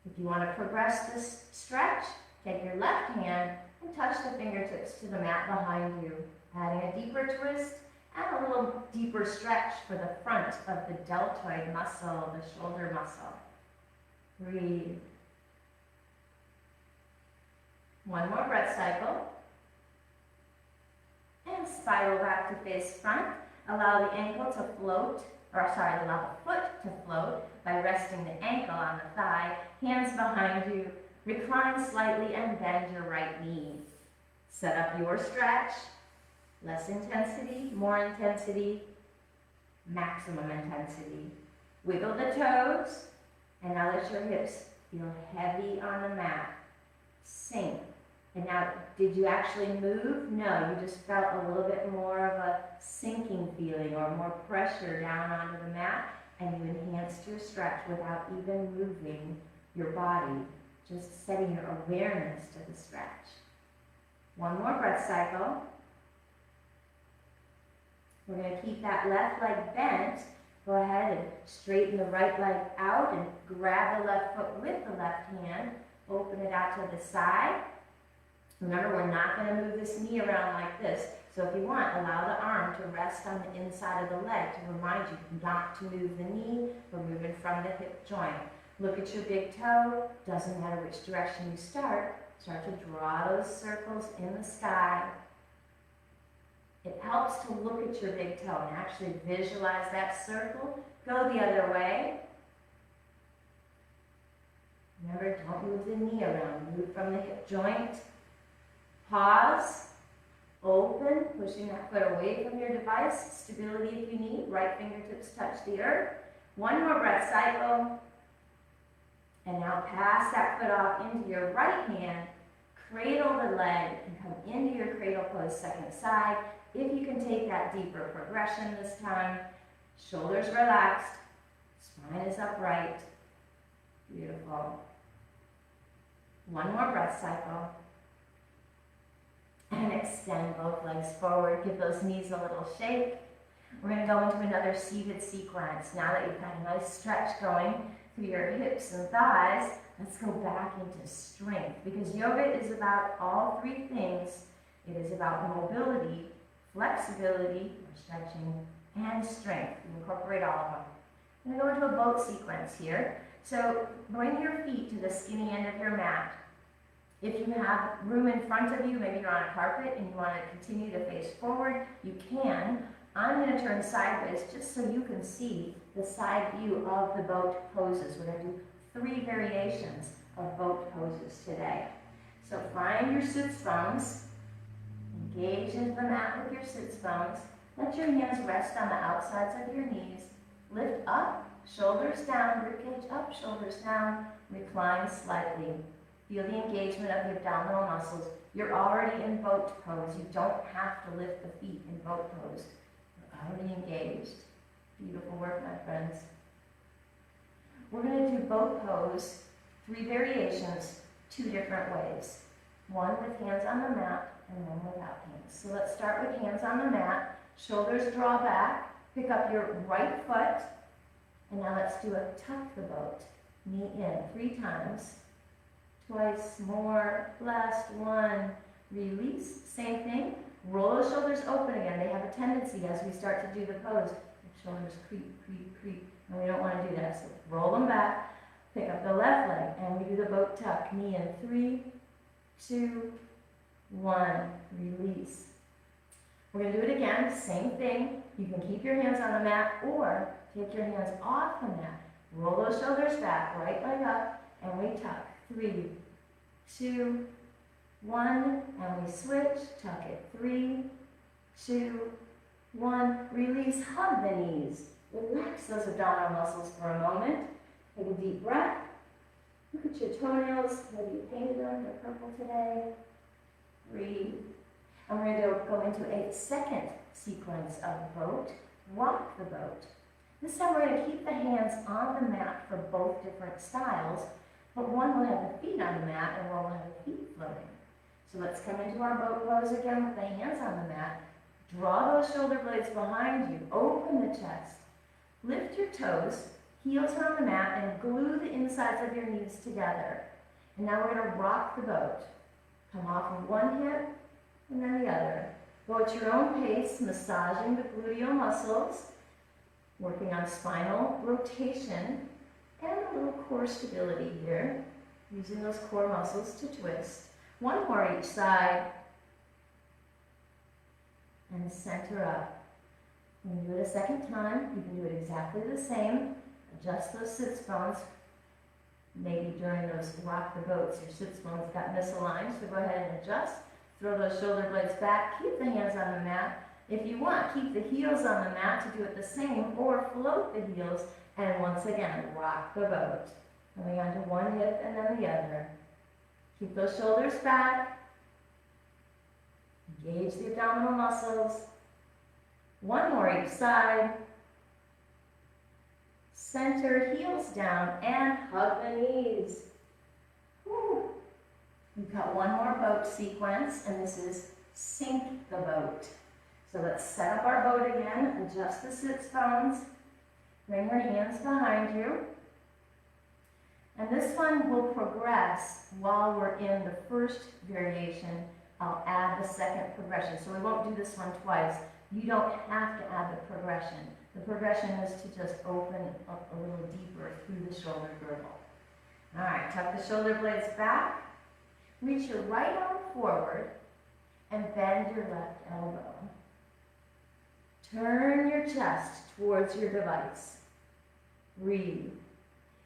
If you want to progress this stretch, take your left hand and touch the fingertips to the mat behind you, adding a deeper twist and a little deeper stretch for the front of the deltoid muscle, the shoulder muscle. Breathe. One more breath cycle. And spiral back to face front. Allow the ankle to float, allow the foot to float by resting the ankle on the thigh, hands behind you. Recline slightly and bend your right knee. Set up your stretch. Less intensity, more intensity, maximum intensity. Wiggle the toes, and now let your hips feel heavy on the mat. Sink. And now, did you actually move? No, you just felt a little bit more of a sinking feeling or more pressure down onto the mat, and you enhanced your stretch without even moving your body, just setting your awareness to the stretch. One more breath cycle. We're going to keep that left leg bent. Go ahead and straighten the right leg out and grab the left foot with the left hand. Open it out to the side. Remember, we're not going to move this knee around like this. So if you want, allow the arm to rest on the inside of the leg to remind you not to move the knee. We're moving from the hip joint. Look at your big toe. Doesn't matter which direction you start. Start to draw those circles in the sky. It helps to look at your big toe and actually visualize that circle. Go the other way. Remember, don't move the knee around. Move from the hip joint. Pause. Open, pushing that foot away from your device. Stability if you need. Right fingertips touch the earth. One more breath cycle. And now pass that foot off into your right hand. Cradle the leg and come into your cradle pose, second side. If you can take that deeper progression this time, shoulders relaxed, spine is upright. Beautiful. One more breath cycle. And extend both legs forward. Give those knees a little shake. We're going to go into another seated sequence. Now that you've got a nice stretch going through your hips and thighs, let's go back into strength. Because yoga is about all three things. It is about mobility, flexibility, or stretching, and strength. You incorporate all of them. I'm going to go into a boat sequence here. So bring your feet to the skinny end of your mat. If you have room in front of you, maybe you're on a carpet and you want to continue to face forward, you can. I'm going to turn sideways just so you can see the side view of the boat poses. We're going to do 3 variations of boat poses today. So find your sits bones. Engage into the mat with your sits bones. Let your hands rest on the outsides of your knees. Lift up, shoulders down, ribcage up, shoulders down. Recline slightly. Feel the engagement of your abdominal muscles. You're already in boat pose. You don't have to lift the feet in boat pose. You're already engaged. Beautiful work, my friends. We're going to do boat pose, 3 variations, 2 different ways. One with hands on the mat and one without hands. So let's start with hands on the mat. Shoulders draw back. Pick up your right foot. And now let's do a tuck the boat. Knee in 3 times. Twice more. Last one. Release. Same thing. Roll the shoulders open again. They have a tendency as we start to do the pose. The shoulders creep, creep, creep. And we don't want to do that. So roll them back. Pick up the left leg. And we do the boat tuck. Knee in 3, 2, 1, release. We're going to do it again, same thing. You can keep your hands on the mat or take your hands off the mat. Roll those shoulders back, right leg up, and we tuck. 3, 2, 1, and we switch, tuck it. 3, 2, 1, release, hug the knees. Relax those abdominal muscles for a moment. Take a deep breath. Look at your toenails. Maybe you painted them, they're purple today. Breathe. And we're going to go into a second sequence of the boat. Rock the boat. This time we're going to keep the hands on the mat for both different styles, but one will have the feet on the mat and one will have the feet floating. So let's come into our boat pose again with the hands on the mat. Draw those shoulder blades behind you. Open the chest. Lift your toes. Heels are on the mat and glue the insides of your knees together. And now we're going to rock the boat. Come off of one hip and then the other. Go at your own pace, massaging the gluteal muscles, working on spinal rotation and a little core stability here, using those core muscles to twist. One more each side. And center up. When you do it a second time, you can do it exactly the same. Adjust those sits bones. Maybe during those rock the boats, your sits bones got misaligned, so go ahead and adjust. Throw those shoulder blades back. Keep the hands on the mat. If you want, keep the heels on the mat to do it the same, or float the heels, and once again, rock the boat. Coming onto one hip and then the other. Keep those shoulders back. Engage the abdominal muscles. One more each side. Center, heels down, and hug the knees. Whew. We've got one more boat sequence, and this is sink the boat. So let's set up our boat again, adjust the sits bones, bring your hands behind you. And this one will progress while we're in the first variation. I'll add the second progression. So we won't do this one twice. You don't have to add the progression. The progression is to just open up a little deeper through the shoulder girdle. All right, tuck the shoulder blades back. Reach your right arm forward and bend your left elbow. Turn your chest towards your device. Breathe.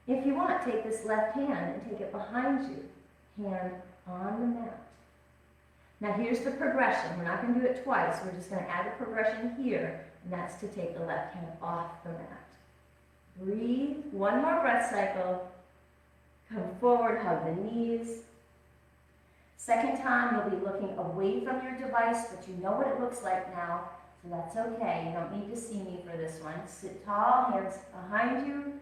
If you want, take this left hand and take it behind you. Hand on the mat. Now here's the progression. We're not going to do it twice. We're just going to add the progression here, and that's to take the left hand off the mat. Breathe. One more breath cycle. Come forward, hug the knees. Second time, you'll be looking away from your device, but you know what it looks like now, so that's okay. You don't need to see me for this one. Sit tall, hands behind you.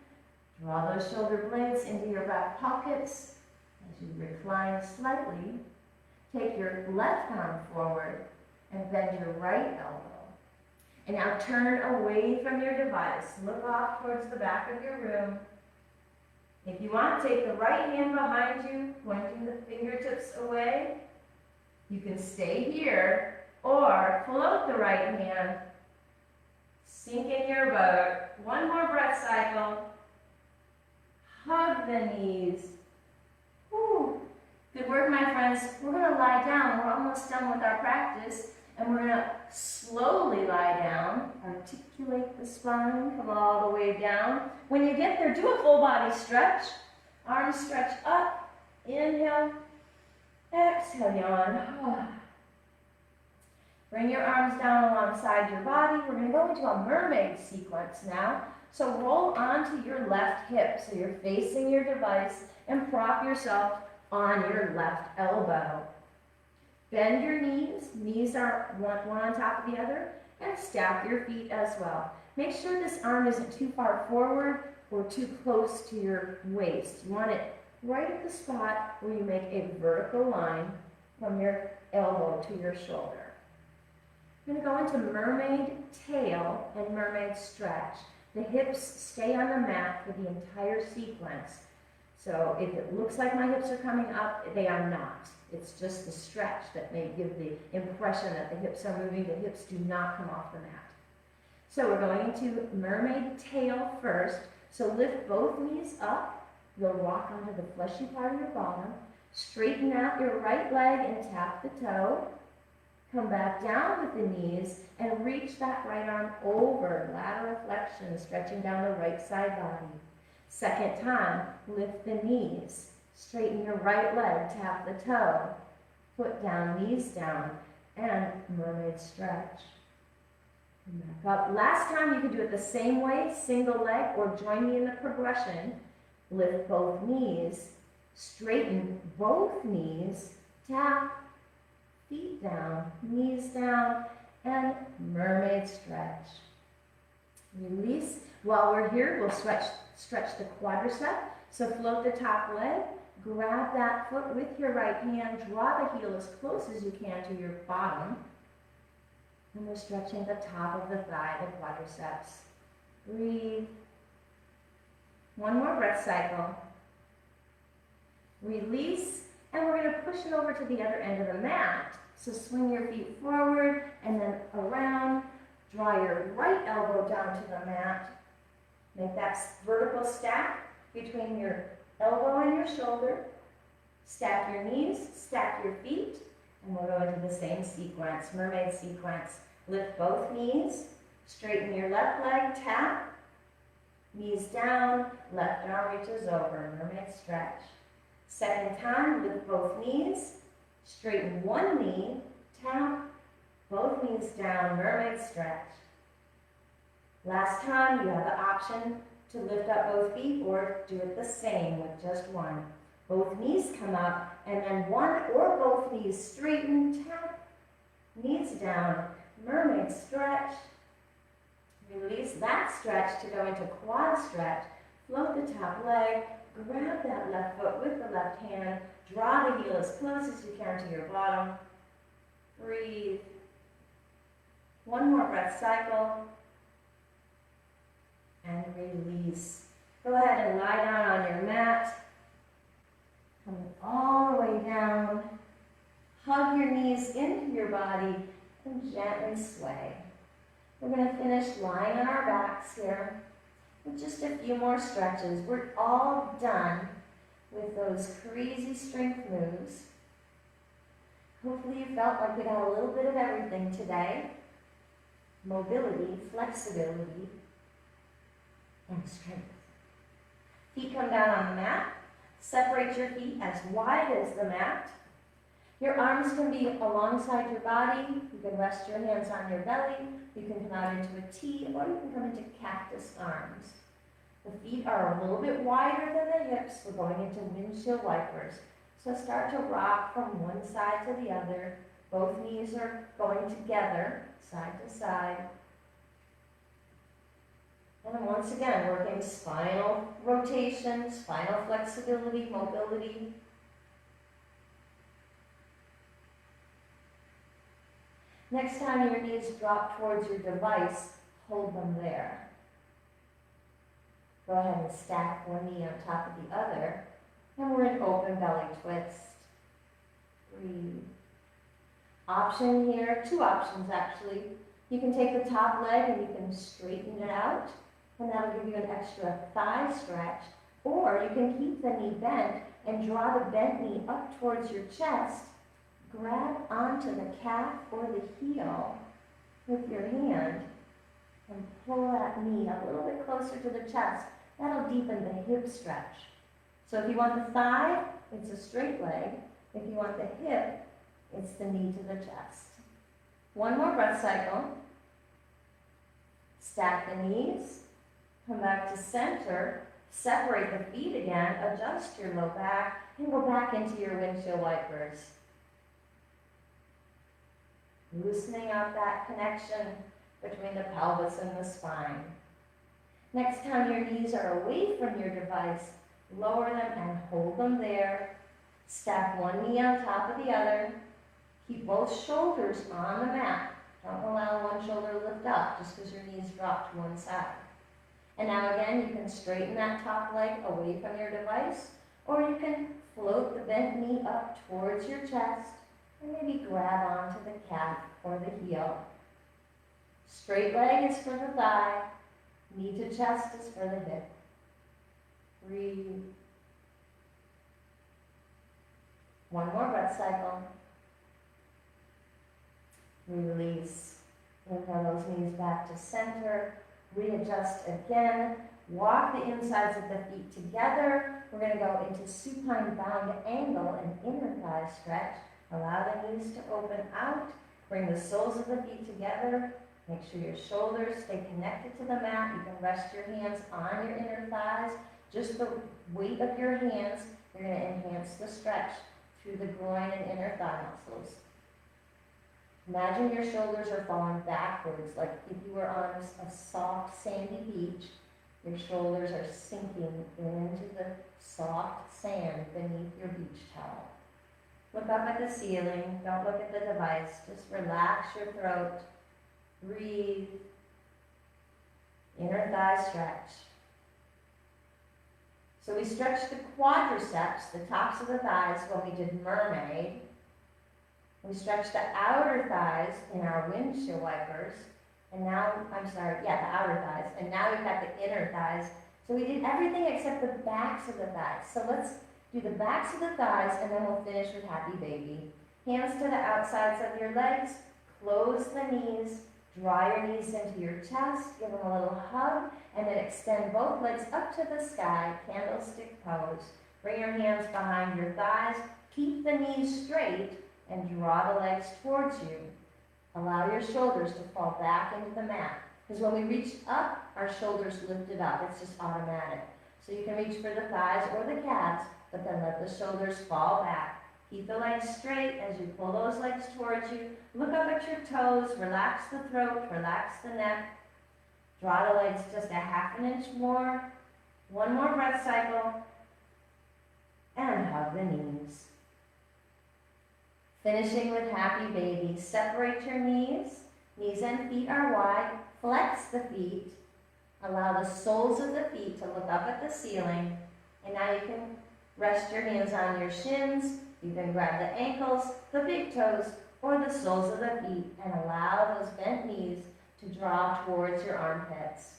Draw those shoulder blades into your back pockets as you recline slightly. Take your left arm forward and bend your right elbow. And now turn away from your device. Look off towards the back of your room. If you want, take the right hand behind you, pointing the fingertips away. You can stay here, or float the right hand. Sink in your boat. One more breath cycle. Hug the knees. Whew. Good work, my friends. We're going to lie down. We're almost done with our practice. And we're going to slowly lie down. Articulate the spine. Come all the way down. When you get there, do a full body stretch. Arms stretch up. Inhale. Exhale, yawn. Bring your arms down alongside your body. We're going to go into a mermaid sequence now. So roll onto your left hip. So you're facing your device and prop yourself on your left elbow. Bend your knees. Knees are one on top of the other. And stack your feet as well. Make sure this arm isn't too far forward or too close to your waist. You want it right at the spot where you make a vertical line from your elbow to your shoulder. I'm going to go into mermaid tail and mermaid stretch. The hips stay on the mat for the entire sequence. So if it looks like my hips are coming up, they are not. It's just the stretch that may give the impression that the hips are moving. The hips do not come off the mat. So we're going into mermaid tail first. So lift both knees up. You'll rock onto the fleshy part of your bottom. Straighten out your right leg and tap the toe. Come back down with the knees and reach that right arm over, lateral flexion, stretching down the right side body. Second time, lift the knees. Straighten your right leg, tap the toe. Foot down, knees down, and mermaid stretch. And back up. Last time you can do it the same way, single leg, or join me in the progression. Lift both knees, straighten both knees, tap, feet down, knees down, and mermaid stretch. Release. While we're here, we'll stretch the quadricep. So float the top leg, grab that foot with your right hand, draw the heel as close as you can to your bottom. And we're stretching the top of the thigh, the quadriceps. Breathe. One more breath cycle. Release, and we're going to push it over to the other end of the mat. So swing your feet forward and then around. Draw your right elbow down to the mat. Make that vertical stack between your elbow and your shoulder. Stack your knees, stack your feet, and we'll go into the same sequence, mermaid sequence. Lift both knees, straighten your left leg, tap, knees down, left arm reaches over, mermaid stretch. Second time, lift both knees, straighten one knee, tap, both knees down, mermaid stretch. Last time, you have the option to lift up both feet or do it the same with just one. Both knees come up, and then one or both knees straighten, tap, knees down, mermaid stretch. Release that stretch to go into quad stretch. Float the top leg, grab that left foot with the left hand, draw the heel as close as you can to your bottom. Breathe. One more breath cycle. And release. Go ahead and lie down on your mat. Coming all the way down. Hug your knees into your body and gently sway. We're going to finish lying on our backs here with just a few more stretches. We're all done with those crazy strength moves. Hopefully you felt like we got a little bit of everything today. Mobility, flexibility, and strength. Feet come down on the mat. Separate your feet as wide as the mat. Your arms can be alongside your body. You can rest your hands on your belly. You can come out into a T, or you can come into cactus arms. The feet are a little bit wider than the hips. We're going into windshield wipers. So start to rock from one side to the other. Both knees are going together, side to side. And then once again, working spinal rotation, spinal flexibility, mobility. Next time your knees drop towards your device, hold them there. Go ahead and stack one knee on top of the other. And we're in open belly twist. Breathe. Option here, two options actually. You can take the top leg and you can straighten it out, and that'll give you an extra thigh stretch. Or you can keep the knee bent and draw the bent knee up towards your chest. Grab onto the calf or the heel with your hand and pull that knee a little bit closer to the chest. That'll deepen the hip stretch. So if you want the thigh, it's a straight leg. If you want the hip, it's the knee to the chest. One more breath cycle. Stack the knees. Come back to center. Separate the feet again. Adjust your low back and go back into your windshield wipers. Loosening up that connection between the pelvis and the spine. Next time your knees are away from your device, lower them and hold them there. Stack one knee on top of the other. Keep both shoulders on the mat. Don't allow one shoulder to lift up just because your knees drop to one side. And now again, you can straighten that top leg away from your device, or you can float the bent knee up towards your chest and maybe grab onto the calf or the heel. Straight leg is for the thigh, knee to chest is for the hip. Breathe. One more breath cycle. Release. Inhale those knees back to center. Readjust again. Walk the insides of the feet together. We're going to go into supine bound angle and inner thigh stretch. Allow the knees to open out. Bring the soles of the feet together. Make sure your shoulders stay connected to the mat. You can rest your hands on your inner thighs. Just the weight of your hands, you're going to enhance the stretch through the groin and inner thigh muscles. Imagine your shoulders are falling backwards, like if you were on a soft, sandy beach. Your shoulders are sinking into the soft sand beneath your beach towel. Look up at the ceiling. Don't look at the device. Just relax your throat. Breathe. Inner thigh stretch. So we stretched the quadriceps, the tops of the thighs, when we did mermaid. We stretched the outer thighs in our windshield wipers. And now, the outer thighs. And now we've got the inner thighs. So we did everything except the backs of the thighs. So let's do the backs of the thighs, and then we'll finish with happy baby. Hands to the outsides of your legs. Close the knees. Draw your knees into your chest. Give them a little hug. And then extend both legs up to the sky. Candlestick pose. Bring your hands behind your thighs. Keep the knees straight and draw the legs towards you. Allow your shoulders to fall back into the mat. Because when we reach up, our shoulders lifted up. It's just automatic. So you can reach for the thighs or the calves, but then let the shoulders fall back. Keep the legs straight as you pull those legs towards you. Look up at your toes. Relax the throat. Relax the neck. Draw the legs just a ½ inch more. One more breath cycle. And hug the knees. Finishing with happy baby. Separate your knees. Knees and feet are wide. Flex the feet. Allow the soles of the feet to look up at the ceiling. And now you can rest your hands on your shins. You can grab the ankles, the big toes, or the soles of the feet and allow those bent knees to draw towards your armpits.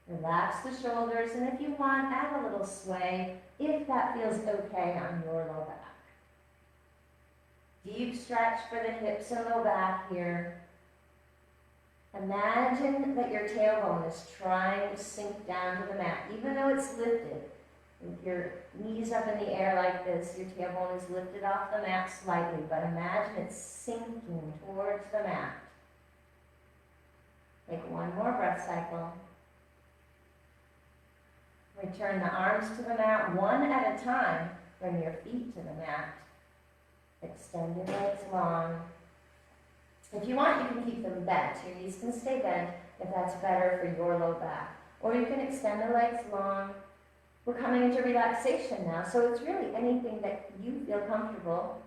Relax the shoulders, and if you want, add a little sway if that feels okay on your low back. Deep stretch for the hips and low back here. Imagine that your tailbone is trying to sink down to the mat, even though it's lifted. With your knees up in the air like this, your tailbone is lifted off the mat slightly, but imagine it's sinking towards the mat. Take one more breath cycle. Return the arms to the mat one at a time. Bring your feet to the mat. Extend your legs long. If you want, you can keep them bent. Your knees can stay bent if that's better for your low back. Or you can extend the legs long. We're coming into relaxation now, so it's really anything that you feel comfortable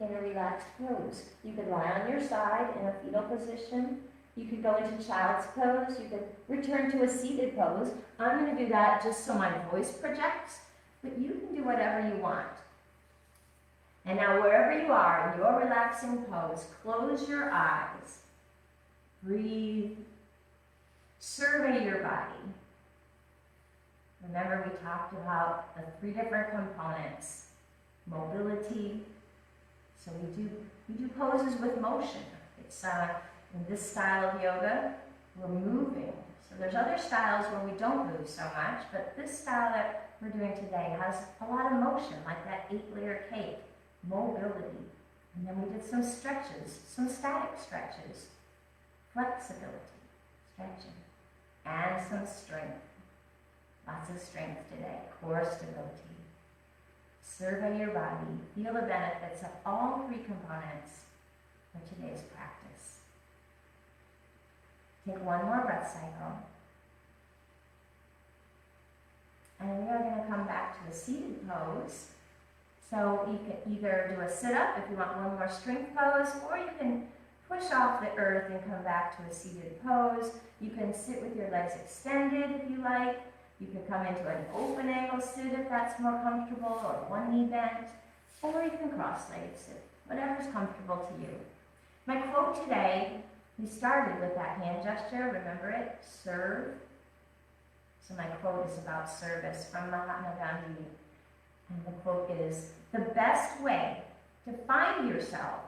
in a relaxed pose. You could lie on your side in a fetal position. You could go into child's pose. You could return to a seated pose. I'm going to do that just so my voice projects, but you can do whatever you want. And now wherever you are in your relaxing pose, close your eyes. Breathe. Survey your body. Remember, we talked about the 3 different components. Mobility. So we do poses with motion. It's in this style of yoga, we're moving. So there's other styles where we don't move so much, but this style that we're doing today has a lot of motion, like that 8-layer cake. Mobility. And then we did some stretches, some static stretches. Flexibility, stretching, and some strength. Lots of strength today. Core stability. Survey your body. Feel the benefits of all 3 components for today's practice. Take one more breath cycle. And we are going to come back to a seated pose. So you can either do a sit-up if you want one more strength pose, or you can push off the earth and come back to a seated pose. You can sit with your legs extended if you like. You can come into an open angle sit if that's more comfortable, or one knee bent, or you can cross-legged sit, whatever's comfortable to you. My quote today, we started with that hand gesture, remember it? Serve. So my quote is about service from Mahatma Gandhi. And the quote is, "The best way to find yourself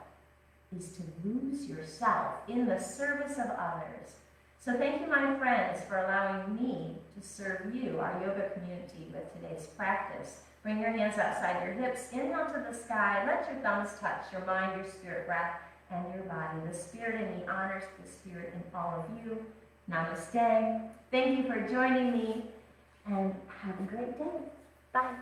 is to lose yourself in the service of others." So thank you, my friends, for allowing me to serve you, our yoga community, with today's practice. Bring your hands outside your hips, inhale to the sky, let your thumbs touch your mind, your spirit, breath, and your body. The spirit in me honors the spirit in all of you. Namaste. Thank you for joining me, and have a great day. Bye.